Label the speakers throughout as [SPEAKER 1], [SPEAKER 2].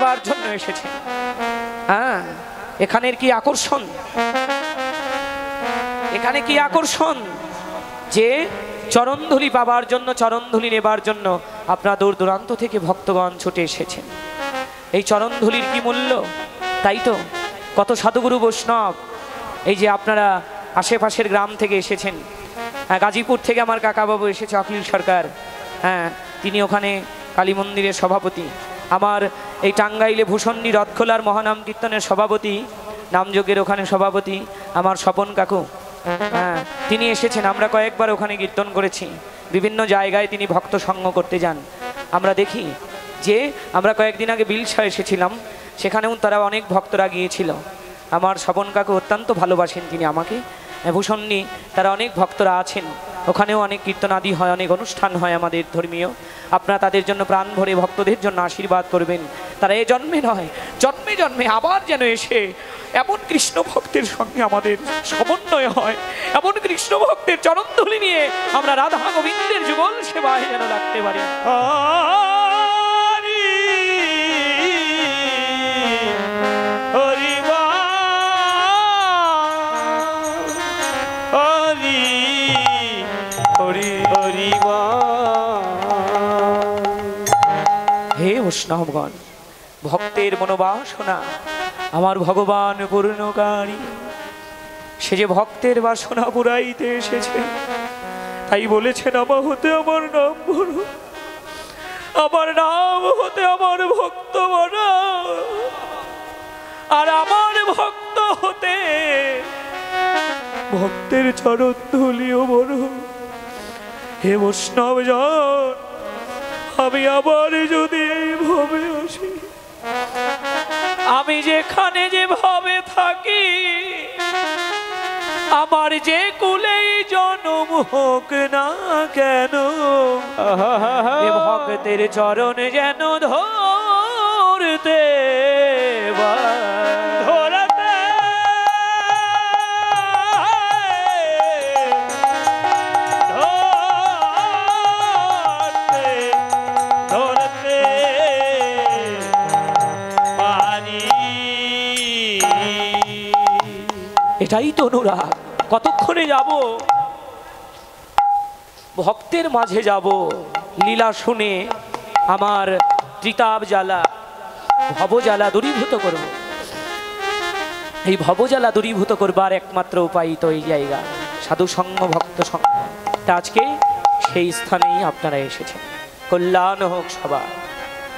[SPEAKER 1] নেবার জন্য এসেছেন। হ্যাঁ, এখানের কি আকর্ষণ, এখানে কি আকর্ষণ যে চরণধুলি পাবার জন্য, চরণধুলি নেবার জন্য আপনারা দূর দূরান্ত থেকে ভক্তগণ ছুটে এসেছেন। এই চরণধুলির কি মূল্য, তাই তো কত সাধুগুরু বৈষ্ণব এই যে আপনারা আশেপাশের গ্রাম থেকে এসেছেন। হ্যাঁ, গাজীপুর থেকে আমার কাকাবাবু এসেছে, অখিল সরকার। হ্যাঁ, তিনি ওখানে কালী মন্দিরের সভাপতি। আমার এই টাঙ্গাইলে ভূষণ্ডী রথখোলার মহানাম কীর্তনের সভাপতি, নামযজ্ঞের ওখানে সভাপতি আমার স্বপন কাকু। হ্যাঁ, তিনি এসেছেন। আমরা কয়েকবার ওখানে কীর্তন করেছি। বিভিন্ন জায়গায় তিনি ভক্ত সঙ্গ করতে যান। আমরা দেখি যে আমরা কয়েকদিন আগে বিলসা এসেছিলাম, সেখানেও তারা অনেক ভক্তরা গিয়েছিল। আমার স্বপন কাকু অত্যন্ত ভালোবাসেন তিনি আমাকে। ভূষণ্ডী তারা অনেক ভক্তরা আছেন, ওখানেও অনেক কীর্তন আদি হয়, অনেক অনুষ্ঠান হয় আমাদের ধর্মীয়। আপনারা তাদের জন্য প্রাণ ভরে ভক্তদের জন্য আশীর্বাদ করবেন। তারা এ জন্মে নয়, জন্মে জন্মে আবার যেন এসে এমন কৃষ্ণ ভক্তের সঙ্গে আমাদের সমন্বয় হয়, এমন কৃষ্ণ ভক্তের চরণধুলি নিয়ে আমরা রাধা গোবিন্দের যুগল সেবায় যেন লাগতে পারি। হে বৈষ্ণবগণ, ভক্তের মনোবাসনা আমার ভগবান পূর্ণকারী। সে যে ভক্তের বাসনা পুরাইতে এসেছে, তাই বলেছেন আমার হতে আমার নাম বড়, আমার নাম হতে আমার ভক্ত বড়, আর আমার ভক্ত হতে ভক্তের চরণ ধুলিও বড়। হে বৈষ্ণব জন, আমি আবার যদি এই ভাবে আসি, আমি যেখানে যেভাবে থাকি, আমার যে কুলেই জন্ম হোক না কেন, ভক্তের চরণ যেন ধরতে এটাই তো অনুরাগ। কতক্ষণে যাব, ভক্তের মাঝে যাব, লীলা শুনে আমার ত্রিতাপ জ্বালা ভবজ্বালা দূরীভূত করব। এই ভবজ্বালা দূরীভূত করবার একমাত্র উপায় তো এই জায়গা, সাধু সঙ্গ, ভক্ত সঙ্গ। তা আজকে সেই স্থানেই আপনারা এসেছেন, কল্যাণ হোক সবার।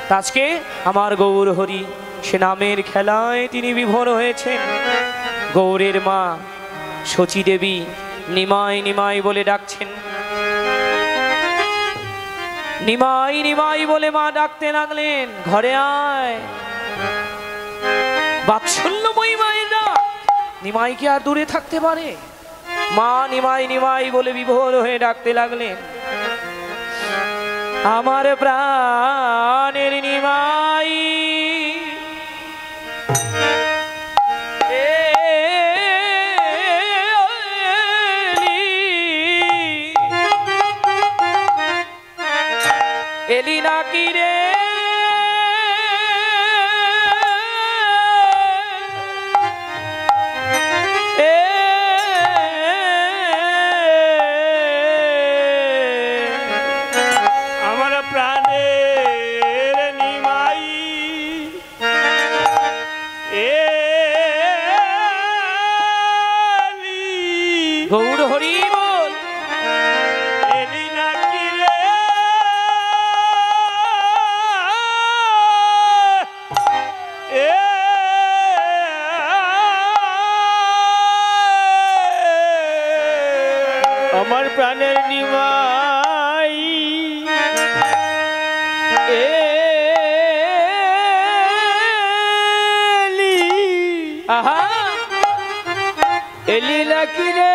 [SPEAKER 1] তা আজকে আমার গৌর হরি সে নামের খেলায় তিনি বিভোর হয়েছেন। গৌরের মা শচী দেবী নিমাই নিমাই বলে ডাকছেন। নিমাই নিমাই বলে মা ডাকতে লাগলেন, ঘরে আয়। বাৎসল্যময়ী মায়ের ডাক, নিমাই কি আর দূরে থাকতে পারে? মা নিমাই নিমাই বলে বিভোর হয়ে ডাকতে লাগলেন, আমার প্রাণের নিমাই। এলি নাকি রে আমার প্রাণের নিমাই, গৌর হরি বল। এলি নাকি রে আমার প্রাণের নিমাই, আহা এলি নাকি রে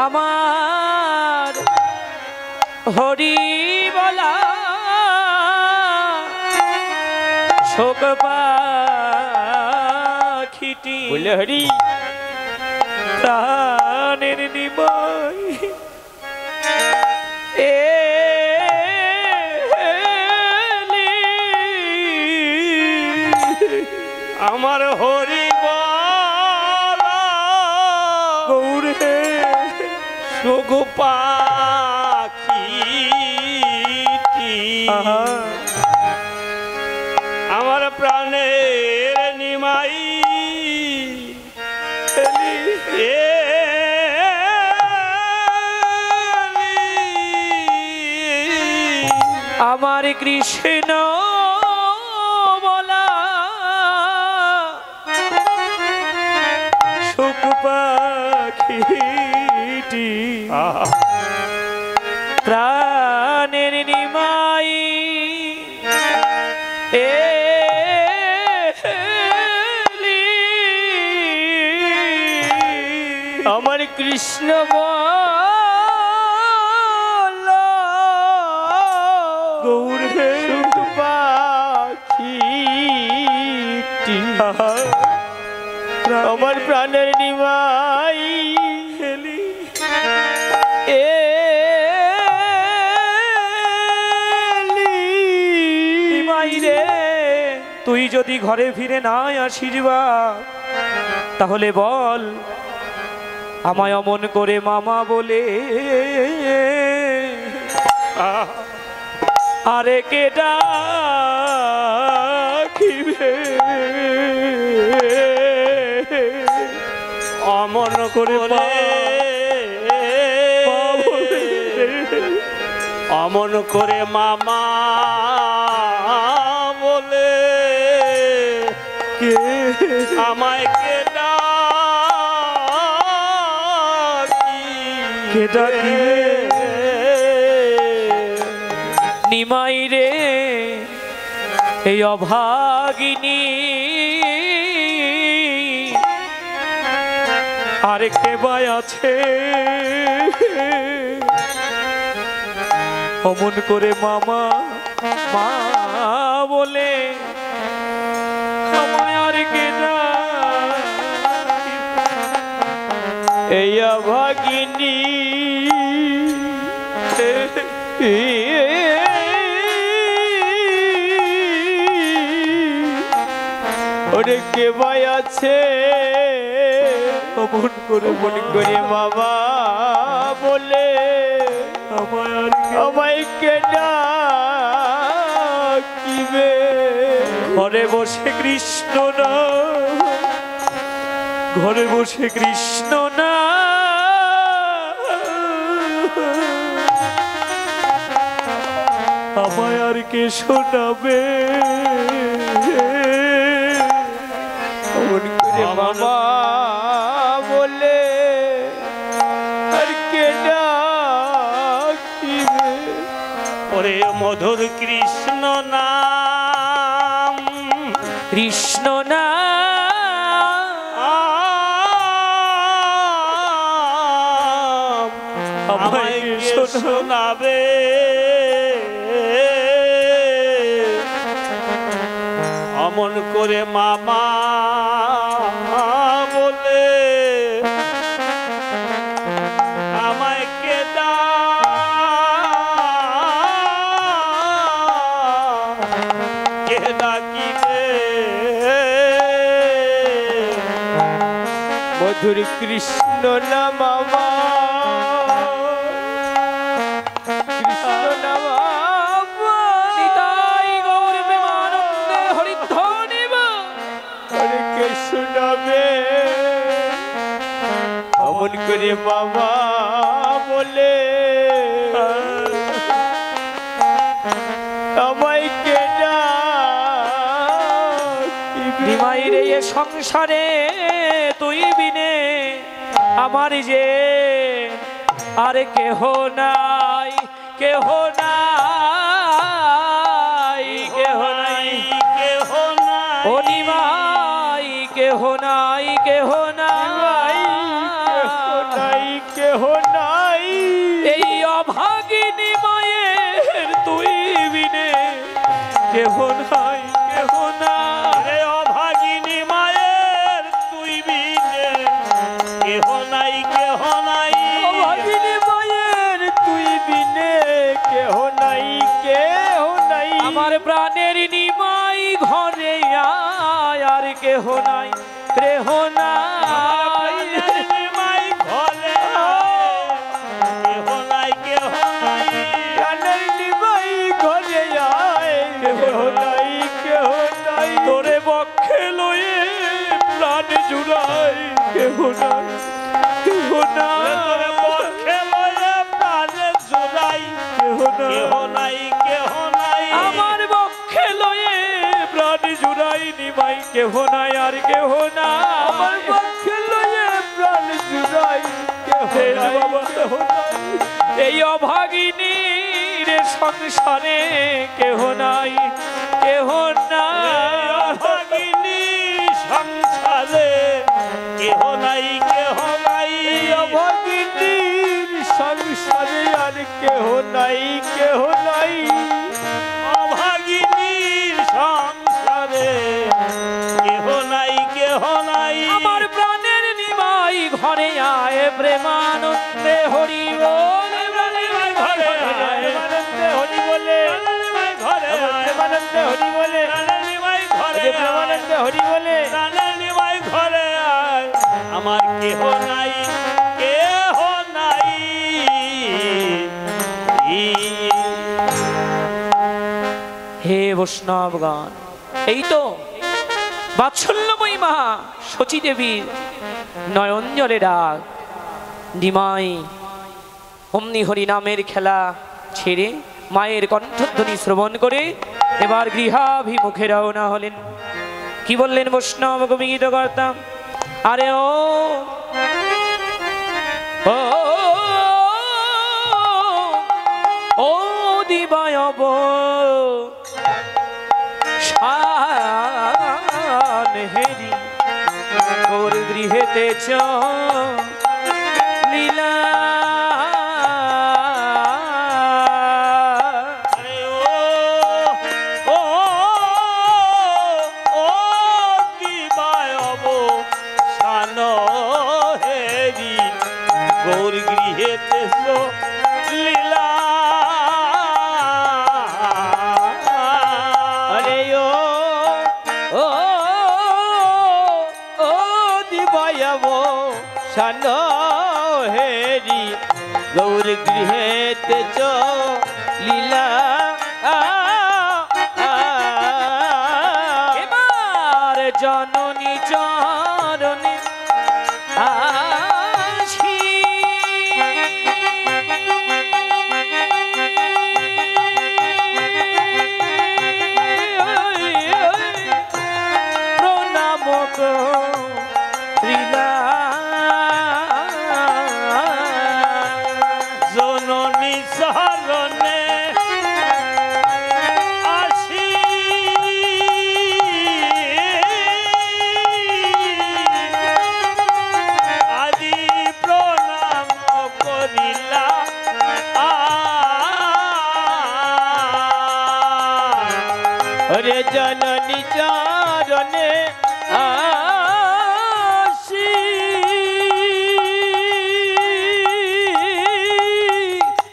[SPEAKER 1] আমার হরি বলা শোক পাখিটি বলে হরি প্রাণের নিমাই।
[SPEAKER 2] সুগো পাখি আমার প্রাণের নিমাই
[SPEAKER 1] আমার কৃষ্ণ বলা সুখ পাখিটি প্রাণের নিমাই
[SPEAKER 2] আমার কৃষ্ণ গৌর সুখ পাখিটি আমার প্রাণের নিমাই
[SPEAKER 1] নিমাই রে, তুই যদি ঘরে ফিরে না আসিস বা তাহলে বল আমায় অমন করে মামা বলে আরে কে ডাকিবে
[SPEAKER 2] অমন করে অমন করে মামা বলে
[SPEAKER 1] কে
[SPEAKER 2] আমায় কে
[SPEAKER 1] ডাকিবে নিমাই রে, এই অভাগিনী আর কে বাই আছে অমন করে মামা মা বলে আমায় আর কে
[SPEAKER 2] এই অভাগিনী ওরে কে ভাই আছে
[SPEAKER 1] অমন করে
[SPEAKER 2] বাবা বলে আমায় কে ডাকিবে
[SPEAKER 1] ঘরে বসে কৃষ্ণ না, ঘরে বসে কৃষ্ণ না আমায় আর কে শোনাবে
[SPEAKER 2] বাবা বলে আর কে ডাকিবে ওরে মধুর কৃষ্ণ নাম
[SPEAKER 1] কৃষ্ণ না
[SPEAKER 2] আমায় শোনাবে অমন করে মামা বলে আমায় কে ডাকিবে মধুর কৃষ্ণ নাম অমন করে বাবা বলে আমায় কে
[SPEAKER 1] নিমাই রে, এ সংসারে তুই বিনে আমার যে আর কেহ নাই, কেহ নাই, কেহ নাই,
[SPEAKER 2] কেহ নাই
[SPEAKER 1] ও নিমাই, কেহ নাই, কেহ নাই,
[SPEAKER 2] কেহ নাই
[SPEAKER 1] এই অভাগিনী মায়ের তুই বিনে কেহ নাই, কেহ নাই,
[SPEAKER 2] অভাগিনী মায়ের তুই বিনে কেহ নাই, কেহ নাই
[SPEAKER 1] অভাগিনী মায়ের তুই বিনে
[SPEAKER 2] কেহ নাই, কেহ নাই
[SPEAKER 1] আমার প্রাণের নিমাই ঘরে আয় আর কেহ নাই, কেহ নাই
[SPEAKER 2] নিমাই ঘরে নাই কেহ নাই তোরে পক্ষে লয়ে প্রাণে জুড়াই কেহ নাই কেহ নাই
[SPEAKER 1] আমার বক্ষে লয়ে প্রাণ জুড়াই নিমাই কেহ নাই আর কেহ নাই
[SPEAKER 2] আমার পক্ষে লয়ে প্রাণ জুড়াই কেহ নাই কেহ নাই
[SPEAKER 1] এই অভাগিনীর সংসারে কেহ নাই কেহ নাই
[SPEAKER 2] অভাগিনী সংসারে কেহ নাই কেহ নাই অভাগিনীর সংসারে আর কেহ নাই কেহ নাই অভাগিনীর সংসারে কেহ নাই কেহ নাই
[SPEAKER 1] আমার প্রাণের নিমাই ঘরে আয় প্রেমানন্দে হরি বল
[SPEAKER 2] ঘরে আয় প্রেমানন্দে হরি বলে ঘরে প্রেমানন্দে হরি বলে ঘরে প্রেমানন্দে হরি বলে ঘরে আয় আমার কেহ নাই কেহ নাই
[SPEAKER 1] হে বৈষ্ণবগণ, এই তো বাৎসল্যময়ী মা শচী দেবীর নয়ন জলে ডাক। নিমাই অমনি হরি নামের খেলা ছেড়ে মায়ের কণ্ঠধ্বনি শ্রবণ করে এবার গৃহাভিমুখে রওনা হলেন। কি বললেন বৈষ্ণব কবি গীত করতাম, আরে ও ও ও দিবায়ব শান হেরি ওর গৃহেতে লীলা
[SPEAKER 2] গৌর গৃহেতে লীলা আরে ও ও দিবায়ব শান হেরি গৌর গৃহেতে লীলা
[SPEAKER 1] এবার জননী চরণে আসি প্রণাম করিলা
[SPEAKER 2] জননী চরণে আসি আদি প্রণাম করিলা হরে জননী চরণে আসি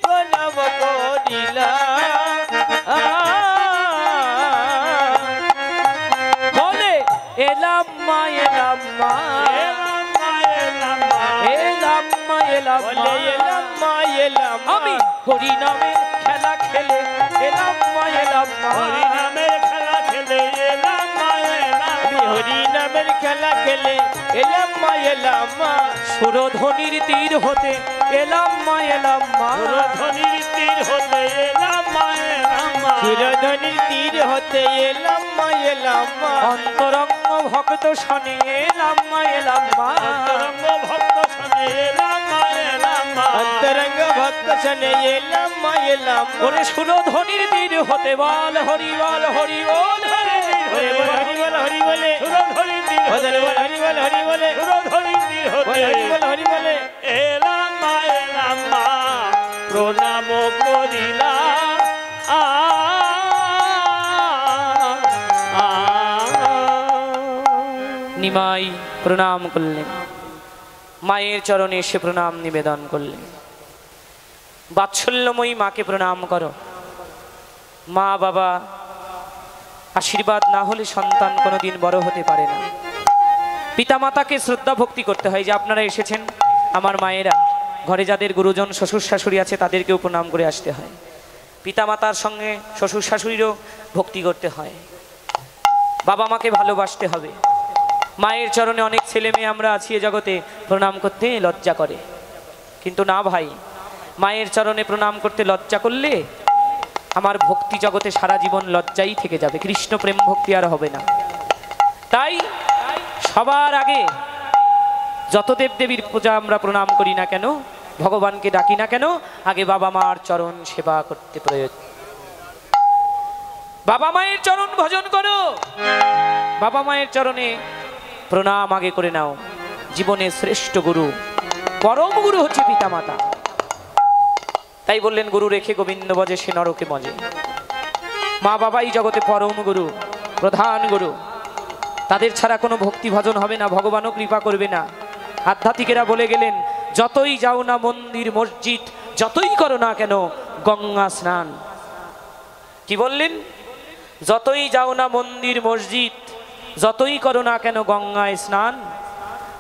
[SPEAKER 2] প্রণাম করিলা
[SPEAKER 1] বলে এলাম মা এলাম মা এলাম মা এলাম মা আমি হরি নামে খেলা খেলে এলাম মা এলাম মা
[SPEAKER 2] হরি নামের খেলা খেলে এলাম মা এলাম হরি নামের খেলা খেলে এলাম মা এলাম মা
[SPEAKER 1] সুরধ্বনির তীর হতে এলাম মা এলাম মা
[SPEAKER 2] সুরধ্বনির তীর হতে এলাম মা এলাম মা সুরধ্বনির তীর হতে এলাম মা এলাম মা
[SPEAKER 1] অন্তরঙ্গ ভক্ত শনি এলাম মা এলাম মা
[SPEAKER 2] অন্তরঙ্গ ভক্ত শনে এলাম মা এলাম মা অন্তরঙ্গ ভক্ত শনে এলাম মা এলাম
[SPEAKER 1] ওরে সুরধ্বনির তীর হতে বল হরি বল হরি বল
[SPEAKER 2] হরি বল হরি বল হরি বলে সুরধ্বনির তীর হতে হরি বল হরি বলে সুরধ্বনির তীর হতে হরি বলে এলাম মা প্রণাম করিলা
[SPEAKER 1] নিমাই প্রণাম করলেন, মায়ের চরণে এসে প্রণাম নিবেদন করলেন। বাৎসল্যময়ী মাকে প্রণাম করো। মা বাবা আশীর্বাদ না হলে সন্তান কোনোদিন বড় হতে পারে না। পিতামাতাকে শ্রদ্ধা ভক্তি করতে হয়। যে আপনারা এসেছেন আমার মায়েরা, ঘরে যাদের গুরুজন শ্বশুর শাশুড়ি আছে তাদেরকেও প্রণাম করে আসতে হয়। পিতামাতার সঙ্গে শ্বশুর শাশুড়িরও ভক্তি করতে হয়। বাবা মাকে ভালোবাসতে হবে। মায়ের চরণে অনেক ছেলে মেয়ে আমরা আছি এ জগতে প্রণাম করতে লজ্জা করে, কিন্তু না ভাই, মায়ের চরণে প্রণাম করতে লজ্জা করলে আমার ভক্তি জগতে সারা জীবন লজ্জাই থেকে যাবে, কৃষ্ণ প্রেম ভক্তি আর হবে না। তাই সবার আগে যত দেবদেবীর পূজা আমরা প্রণাম করি না কেন, ভগবানকে ডাকি না কেন, আগে বাবা মার চরণ সেবা করতে প্রয়োজন। বাবা মায়ের চরণ ভজন করো, বাবা মায়ের চরণে প্রণাম আগে করে নাও। জীবনের শ্রেষ্ঠ গুরু, পরম গুরু হচ্ছে পিতামাতা। তাই বললেন, গুরু রেখে গোবিন্দ ভজে সে নরকে মজে। মা বাবাই জগতে পরম গুরু, প্রধান গুরু। তাদের ছাড়া কোনো ভক্তি ভজন হবে না, ভগবানও কৃপা করবে না। আধ্যাত্মিকেরা বলে গেলেন, যতই যাও না মন্দির মসজিদ, যতই করো না কেন গঙ্গা স্নান। কি বললেন? যতই যাও না মন্দির মসজিদ, যতই করো না কেন গঙ্গায় স্নান,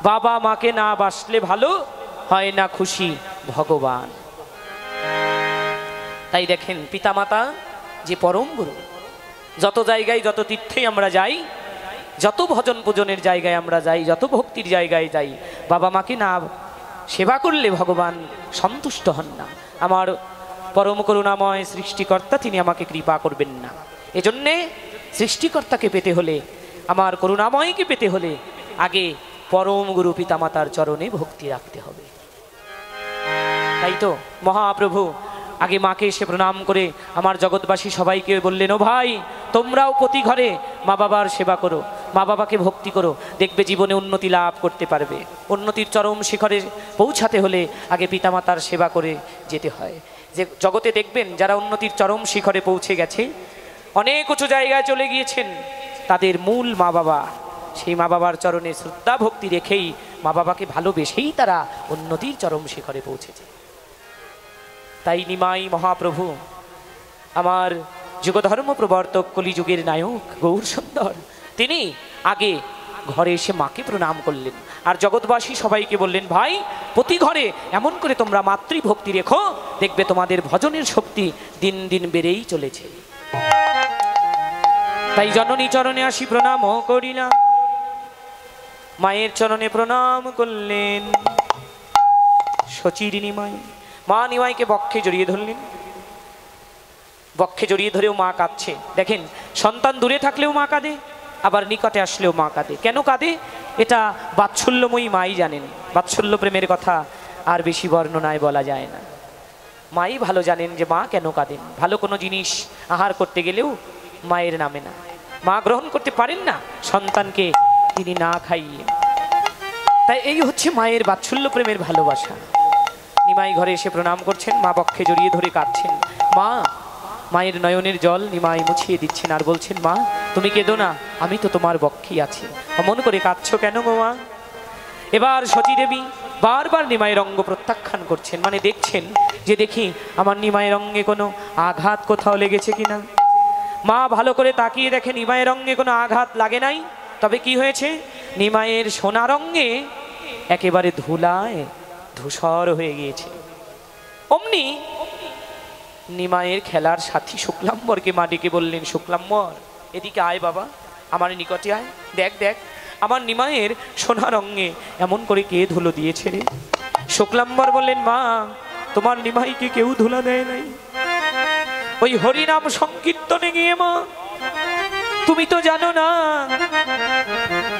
[SPEAKER 1] বাবা মাকে না বাসলে ভালো হয় না খুশি ভগবান। তাই দেখেন, পিতামাতা যে পরম গুরু। যত জায়গায়, যত তীর্থে আমরা যাই, যত ভজন পূজনের জায়গায় আমরা যাই, যত ভক্তির জায়গায় যাই, বাবা মাকে না সেবা করলে ভগবান সন্তুষ্ট হন না। আমার পরম করুণাময় সৃষ্টিকর্তা তিনি আমাকে কৃপা করবেন না। এজন্যে সৃষ্টিকর্তাকে পেতে হলে, আমার করুণাময়কে পেতে হলে আগে পরম গুরু পিতামাতার চরণে ভক্তি রাখতে হবে। তাই তো মহাপ্রভু আগে মাকে এসে প্রণাম করে আমার জগৎবাসী সবাইকে বললেন, ও ভাই, তোমরাও প্রতি ঘরে মা বাবার সেবা করো, মা বাবাকে ভক্তি করো, দেখবে জীবনে উন্নতি লাভ করতে পারবে। উন্নতির চরম শিখরে পৌঁছাতে হলে আগে পিতামাতার সেবা করে যেতে হয়। যে জগতে দেখবেন যারা উন্নতির চরম শিখরে পৌঁছে গেছে, অনেক উঁচু জায়গায় চলে গিয়েছেন, তাদের মূল মা বাবা। সেই মা বাবার চরণে শ্রদ্ধা ভক্তি রেখেই, মা বাবাকে ভালোবেসেই তারা উন্নতির চরম শিখরে পৌঁছেছে। তাই নিমাই মহাপ্রভু, আমার যুগধর্ম প্রবর্তক, কলিযুগের নায়ক গৌর সুন্দর, তিনি আগে ঘরে এসে মাকে প্রণাম করলেন আর জগৎবাসী সবাইকে বললেন, ভাই, প্রতি ঘরে এমন করে তোমরা মাতৃভক্তি রেখো, দেখবে তোমাদের ভজনের শক্তি দিন দিন বেড়েই চলেছে। তাই জননী চরণে আসি প্রণাম করিলাম। মায়ের চরণে প্রণাম করলেন শচীর নিমাই। মা নিমাইকে বক্ষে জড়িয়ে ধরলেন। বক্ষে জড়িয়ে ধরেও মা কাঁদছে। দেখেন, সন্তান দূরে থাকলেও মা কাঁদে, আবার নিকটে আসলেও মা কাঁদে। কেন কাঁদে? এটা বাৎসল্যময়ী মাই জানেন। বাৎসল্য প্রেমের কথা আর বেশি বর্ণনায় বলা যায় না। মাই ভালো জানেন যে মা কেন কাঁদেন। ভালো কোনো জিনিস আহার করতে গেলেও মায়ের নামে না, মা গ্রহণ করতে পারেন না সন্তানকে তিনি না খাইয়ে। তাই এই হচ্ছে মায়ের বাৎসল্য প্রেমের ভালোবাসা। নিমাই ঘরে এসে প্রণাম করছেন, মা বক্ষে জড়িয়ে ধরে কাঁদছেন। মা, মায়ের নয়নের জল নিমাই মুছিয়ে দিচ্ছেন আর বলছেন, মা, তুমি কেঁদো না, আমি তো তোমার বক্ষেই আছি, অমন করে কাঁদছো কেন গো মা? এবার সতী দেবী বারবার নিমাইয়ের অঙ্গ প্রত্যাখ্যান করছেন, মানে দেখছেন যে দেখি আমার নিমাইয়ের অঙ্গে কোনো আঘাত কোথাও লেগেছে কিনা। মা ভালো করে তাকিয়ে দেখে নিমাইয়ের অঙ্গে কোনো আঘাত লাগে নাই। তবে কি হয়েছে? নিমাইয়ের সোনার অঙ্গে একেবারে ধুলায় ধূসর হয়ে গিয়েছে। অমনি নিমাইয়ের খেলার সাথী শুক্লাম্বরকে মা ডেকে বললেন, শুক্লাম্বর, এদিকে আয় বাবা, আমার নিকটে আয়, দেখ দেখ আমার নিমাইয়ের সোনার অঙ্গে এমন করে কে ধুলো দিয়েছে রে। শুক্লাম্বর বললেন, মা, তোমার নিমাইকে কেউ ধুলা দেয় নাই। ওই হরিনাম সংকীর্তনে গিয়ে মা, তুমি তো জানো না,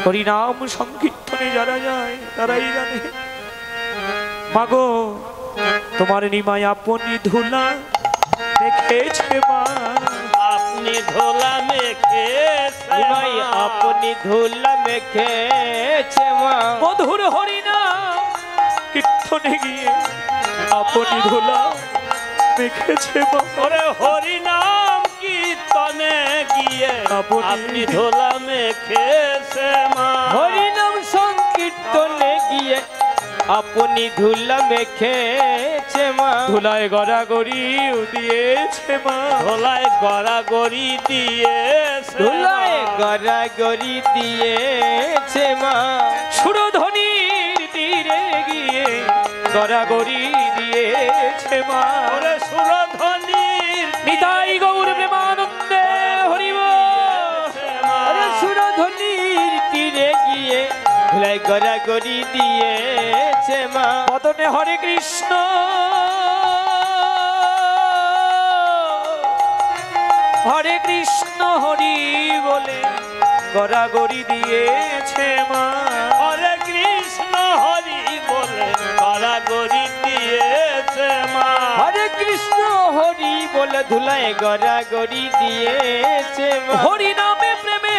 [SPEAKER 1] হরিনাম সংকীর্তনে যারা যায় তারাই জানে। মাগো, তোমার নিমাই আপনি ধুলা মেখেছে মা,
[SPEAKER 2] আপনি ধুলা মেখেছে
[SPEAKER 3] নিমাই আপনি ধুলা মেখেছে মা,
[SPEAKER 1] মধুর হরিনাম কীর্তনে গিয়ে আপনি ধুলা মেখেছে মা।
[SPEAKER 2] ওরে হরিনাম কীর্তনে গিয়ে আপনি ধুলা মেখেছে মা।
[SPEAKER 3] হরিনাম সংকীর্তনে গিয়ে আপনি ধুলা মেখেছে মা,
[SPEAKER 1] ধুলায় গড়াগড়ি দিয়েছে মা,
[SPEAKER 2] ধুলায় গড়াগড়ি দিয়েছে,
[SPEAKER 3] ধুলায় গড়াগড়ি দিয়েছে মা।
[SPEAKER 1] সুরধ্বনির তীরে গিয়ে গড়াগড়ি দিয়েছে মা।
[SPEAKER 2] ওরে সুরধ্বনির
[SPEAKER 1] নিতাই গৌর প্রেমানন্দে হরি বল।
[SPEAKER 3] সুরধ্বনির তীরে গিয়ে ধুলাই গড়াগড়ি দিয়েছে মা
[SPEAKER 1] বদনে হরে কৃষ্ণ হরে কৃষ্ণ হরি বলে গড়াগড়ি দিয়েছে মা
[SPEAKER 2] হরে কৃষ্ণ হরি বলে গড়াগড়ি দিয়েছে মা
[SPEAKER 3] হরে কৃষ্ণ হরি বলে ধুলাই গড়াগড়ি দিয়েছে মা
[SPEAKER 1] হরি নামে প্রেমে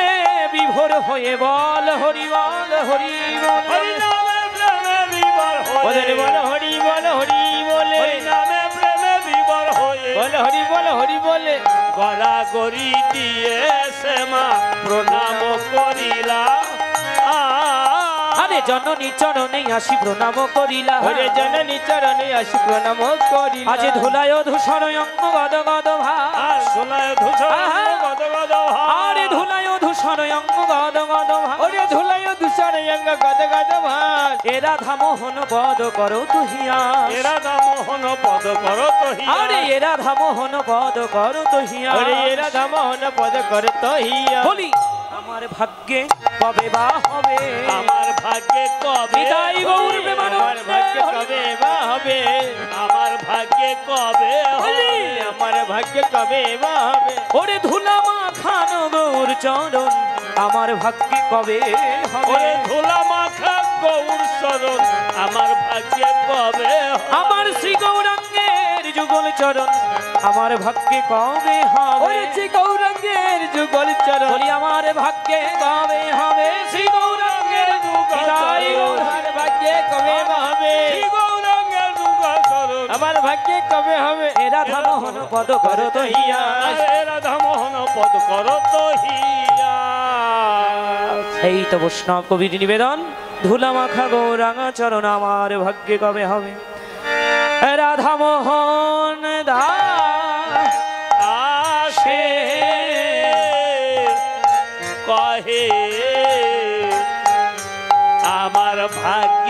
[SPEAKER 1] বিভোর হয়ে বল হরি বল হরি বল
[SPEAKER 2] হরি নামে প্রেমে বিভোর
[SPEAKER 3] বলে
[SPEAKER 2] হয়ে
[SPEAKER 3] বল হরি বল হরি বলে
[SPEAKER 2] হরি নামে প্রেমে বিভোর হয়ে
[SPEAKER 3] বল হরি বল হরি বলে
[SPEAKER 2] গড়াগড়ি দিয়েছে মা প্রণাম করিলা
[SPEAKER 1] আরে জননী চরণে আসি প্রণাম করিলা
[SPEAKER 3] হরে জননী চরণে আসি প্রণাম করিলা
[SPEAKER 1] আজ ধুলায় ধূসর অঙ্গ গদ গদ ভাস
[SPEAKER 2] আর সোনায় ধূসর গদ গদ
[SPEAKER 1] আরে ধুলায় ধূসর অঙ্গ গদ গদ ভাস
[SPEAKER 3] ওরে ধুলাই ধূসর অঙ্গ গদ গদ ভাস
[SPEAKER 1] এ রাধা মোহন পদ করো তুহিয়া
[SPEAKER 2] এরা মোহন পদ কর তহিয়া
[SPEAKER 1] আরে এ রাধা মোহন পদ করো তুহিয়া
[SPEAKER 3] ওরে এরা ধামন পদ করে তহিয়া
[SPEAKER 1] বলি আমার ভাগ্যে কবে বা হবে
[SPEAKER 2] আমার ভাগ্যে কবে
[SPEAKER 1] বিদায় গৌর প্রেমানন্দে
[SPEAKER 3] আমার ভাগ্যে কবে বা হবে
[SPEAKER 2] আমার ভাগ্যে কবে হবে
[SPEAKER 3] আমার ভাগ্যে কবে বা হবে
[SPEAKER 1] ওরে ধুলা মাখান গৌর চরণ আমার ভাগ্যে কবে হবে
[SPEAKER 2] ওরে ধুলা মাখা গৌর শরণ আমার ভাগ্যে কবে হবে
[SPEAKER 1] আমার শ্রী গৌরাঙ্গের যুগল চরণ আমার ভাগ্যে কবে হবে
[SPEAKER 3] ওরে শ্রী গৌরাঙ্গের যুগল চরণ
[SPEAKER 1] বলি আমার ভাগ্যে কবে হবে শ্রী গৌরাঙ্গের বিদায় গৌর
[SPEAKER 3] আমার ভাগ্যে কবে বা হবে
[SPEAKER 2] শ্রী গৌরাঙ্গের যুগল শরণ
[SPEAKER 3] আমার ভাগ্যে কবে হবে
[SPEAKER 1] এ রাধা মোহন পদ করো তহিয়া
[SPEAKER 2] রাধা মোহন পদ কর তহিয়া
[SPEAKER 1] এই তো বৈষ্ণব কবির নিবেদন ধুলা মাখা গৌরাঙ্গা চরণ আমার ভাগ্যে কবে হবে রাধা মোহন দাস
[SPEAKER 2] আসে কহে আমার ভাগ্য